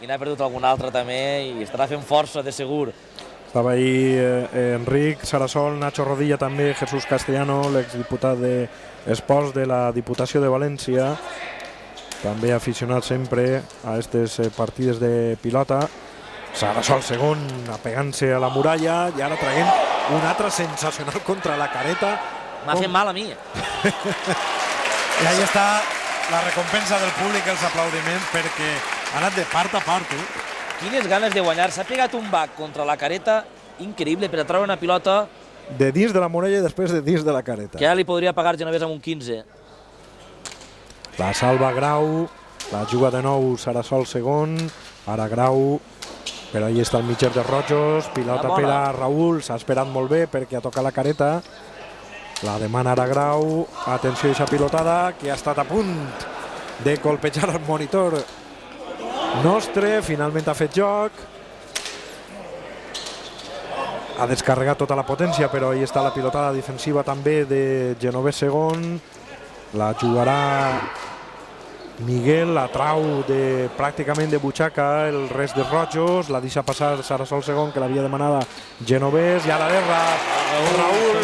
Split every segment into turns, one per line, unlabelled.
i n'ha perdut algun altre també i estarà fent força de segur.
Estava ahí Enric Sarasol, Nacho Rodilla també, Jesús Castellano, l'exdiputat espòs de la Diputació de València, també aficionat sempre a aquestes partides de pilota. Sarasol segon, apegant-se a la muralla i ara traient un altre sensacional contra la careta.
M'ha fet mal a mi.
I ahí està la recompensa del públic, els aplaudiments, perquè ha anat de part a part.
Quines ganes de guanyar. S'ha pegat un bac contra la careta increïble per a treure una pilota
de dins de la muralla i després de dins de la careta.
Que ja li podria pagar Genovès amb un 15.
La salva Grau, la juga de nou Sarasol segon, ara Grau, però ahí està el mitger de Rojos, pilota per a Raül, s'ha esperat molt bé perquè ha tocat la careta, la demana ara Grau, atenció a aquesta pilotada que ha estat a punt de colpejar el monitor nostre, finalment ha fet joc, ha descarregat tota la potència, però ahí està la pilotada defensiva també de Genovès segon, la jugarà Miguel, la trau pràcticament de butxaca el rest de Rojos, la deixa passar Sarasol segon que l'havia demanada Genovès i ara Raül,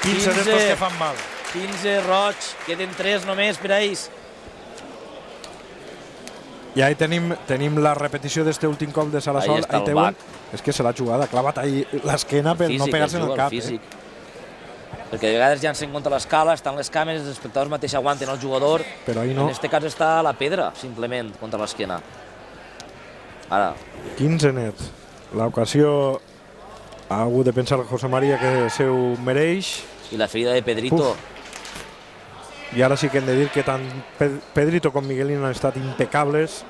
15 d'estos que fan mal.
15 Roig, queden 3 només per a ells.
I ahí tenim la repetició d'este últim cop de Sarasol.
Ahí està el bac.
És que se l'ha jugada, ha clavat ahí l'esquena per no pegar-se en el cap.
Perquè de vegades llancen contra l'escala, estan les càmeres, els espectadors mateix aguanten el jugador.
Però ahí no.
En este cas està la pedra, simplement, contra l'esquena. Ara.
15 net. L'ocasió ha hagut de pensar José María que se ho mereix.
I la ferida de Pedrito.
I ara sí que hem de dir que tant Pedrito com Miguelín han estat impecables.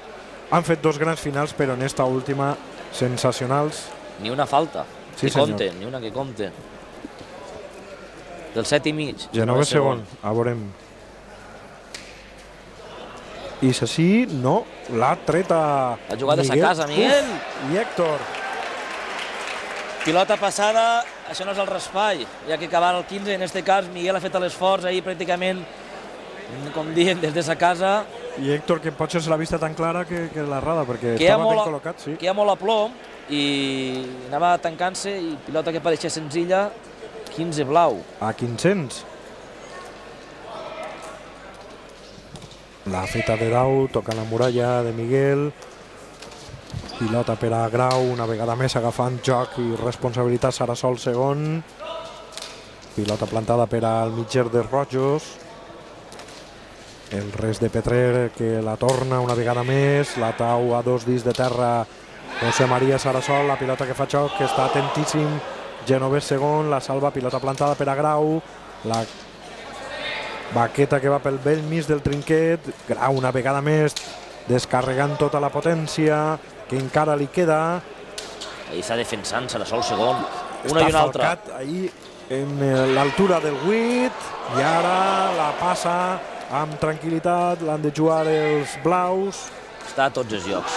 Han fet dos grans finals, però en esta última sensacionals.
Ni una falta.
Sí,
que compte, ni una que compte. Del 7,5.
Genovès segon, a veurem. I si no, l'ha tret a
ha jugat a sa casa, Miguel.
I Héctor.
Pilota passada, això no és el raspall, ja que acabar el 15, en aquest cas Miguel ha fet l'esforç ahir pràcticament, com diuen, des de sa casa.
I Héctor, que potser se l'ha vista tan clara que l'errada, perquè estava ben col·locat.
Que hi ha molt a plom i anava tancant-se i pilota que pareixia senzilla, 15 blau.
A 500. La feta de Dau, toca la muralla de Miguel. Pilota per a Grau, una vegada més agafant joc i responsabilitat Sarasol segon. Pilota plantada per al mitger de Rojos. El rest de Petrer que la torna una vegada més. La tau a dos dits de terra José María Sarasol. La pilota que fa joc, que està atentíssim. Genovès segon, la salva, pilota plantada per a Grau. La baqueta que va pel vell mig del trinquet. Grau una vegada més descarregant tota la potència que encara li queda.
Ahí està defensant Sarasol segon. Una i una altra.
Està falcat ahí en l'altura del 8 i ara la passa amb tranquil·litat. L'han de jugar els blaus.
Està a tots els llocs.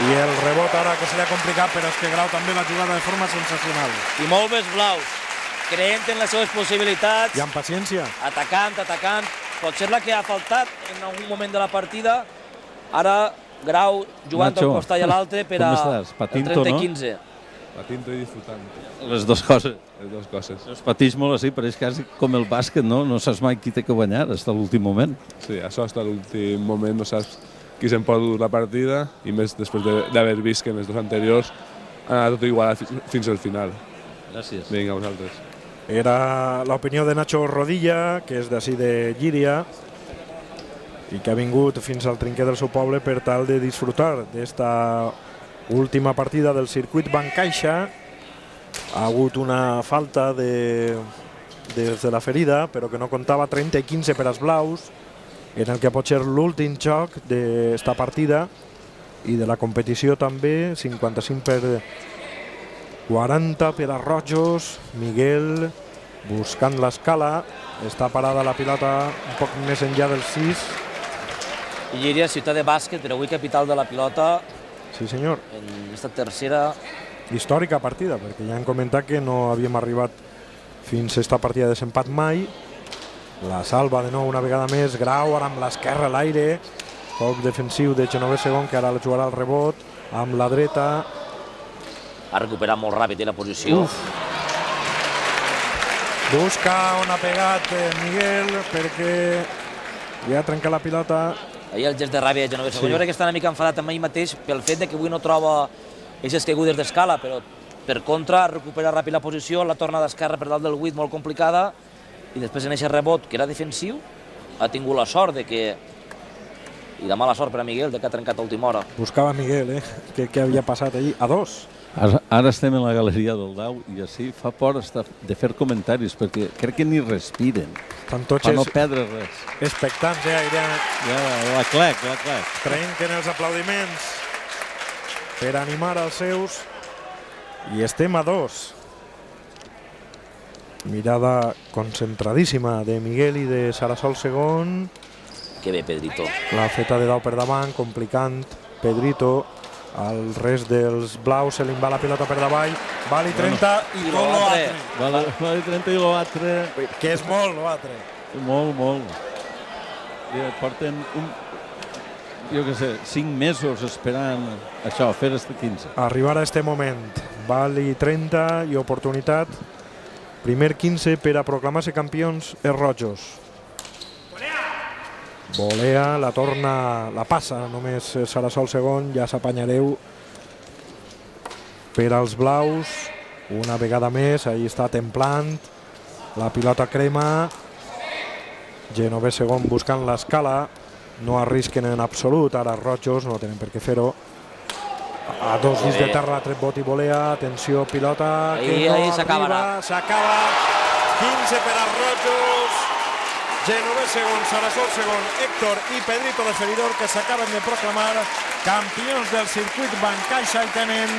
I el rebot ara que se li ha complicat, però és que Grau també l'ha jugada de forma sensacional.
I molt més blaus, creient en les seves possibilitats.
I amb paciència.
Atacant. Potser la que ha faltat en algun moment de la partida. Ara Grau jugant al costat i a l'altre per a 30-15.
Patinto i disfrutant.
Les dues coses.
Les dues coses.
Els patís molt així, però és quasi com el bàsquet, no? No saps mai qui té que guanyar, fins a l'últim moment.
Sí, això està a l'últim moment, no saps qui se'n pot dur la partida, i més després d'haver vist que en els dos anteriors ha anat tot igualat fins al final.
Gràcies.
Vinga, vosaltres.
Era l'opinió de Nacho Rodilla, que és d'ací de Llíria, i que ha vingut fins al trinquet del seu poble per tal de disfrutar d'esta última partida del circuit Bancaixa. Ha hagut una falta des de la ferida, però que no comptava, 30-15 per als blaus, en el que pot ser l'últim joc d'esta partida i de la competició també. 55 per 40 per a Rojos. Miguel buscant l'escala, està parada la pilota un poc més enllà del 6.
I Llíria, ciutat de bàsquet, però avui capital de la pilota.
Sí, senyor.
En aquesta tercera.
Històrica partida, perquè ja hem comentat que no havíem arribat fins a esta partida de desempat mai. La salva de nou una vegada més, Grau, ara amb l'esquerra a l'aire. Cop defensiu de Genovès segon, que ara jugarà el rebot amb la dreta.
Ha recuperat molt ràpid la posició.
Busca on ha pegat Miguel perquè li ha trencat la pilota.
Ahir el gest de ràbia de Genovès segon. Jo crec que està una mica enfadat amb ell mateix pel fet que avui no troba aquestes caigudes d'escala, però per contra recupera ràpid la posició, la torna d'esquerra per dalt del 8 molt complicada, i després en aquest rebot, que era defensiu, ha tingut la sort de que... I de mala sort per a Miguel, de que ha trencat a última hora.
Buscava Miguel, què havia passat allí? A 2.
Ara estem en la galeria del Dau i així fa por de fer comentaris, perquè crec que ni respiren, per no perdre res.
Expectants, Adrià.
Ja, la clec.
Trenquen els aplaudiments per animar els seus. I estem a 2. Mirada concentradíssima de Miguel i de Sarasol segon.
Que bé, Pedrito.
La feta de Dau per davant, complicant Pedrito. El rest dels blaus se li va la pilota per davall. Vali 30 i tot l'altre.
Vali 30 i l'altre.
Que és molt, l'altre.
Molt. Porten jo què sé, 5 mesos esperant això, fer este 15.
Arribar a este moment. Vali 30 i oportunitat. Primer 15 per a proclamar-se campions els rojos. Volea, la torna, la passa, només Sarasol segon, ja s'apanyareu per als blaus. Una vegada més, ahí està templant, la pilota crema. Genovès segon buscant l'escala, no arrisquen en absolut, ara els rojos no tenen per què fer-ho. A 2 dins de terra, tret bot i volea, atenció, pilota, que no arriba, s'acaba, 15 per als rojos. Genovès segon, Sarasol segon, Héctor i Pedrito de Feridor, que s'acaben de proclamar campions del circuit Bancaixa i tenen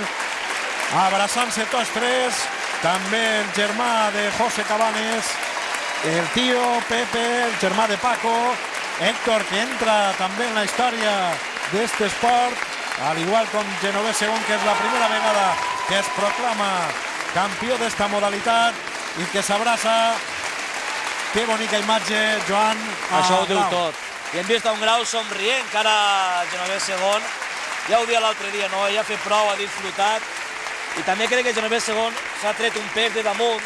abraçant-se tots tres, també el germà de José Cabanes, el tio Pepe, el germà de Paco, Héctor, que entra també en la història d'este esport, al igual com Genovès segon, que és la primera vegada que es proclama campió d'esta modalitat i que s'abraça. Que bonica imatge, Joan.
Això ho diu tot. I hem vist un Grau somrient, que ara Genovès segon, ja ho dia l'altre dia, no? Ell ha fet prou, ha disfrutat, i també crec que Genovès segon s'ha tret un pes de damunt,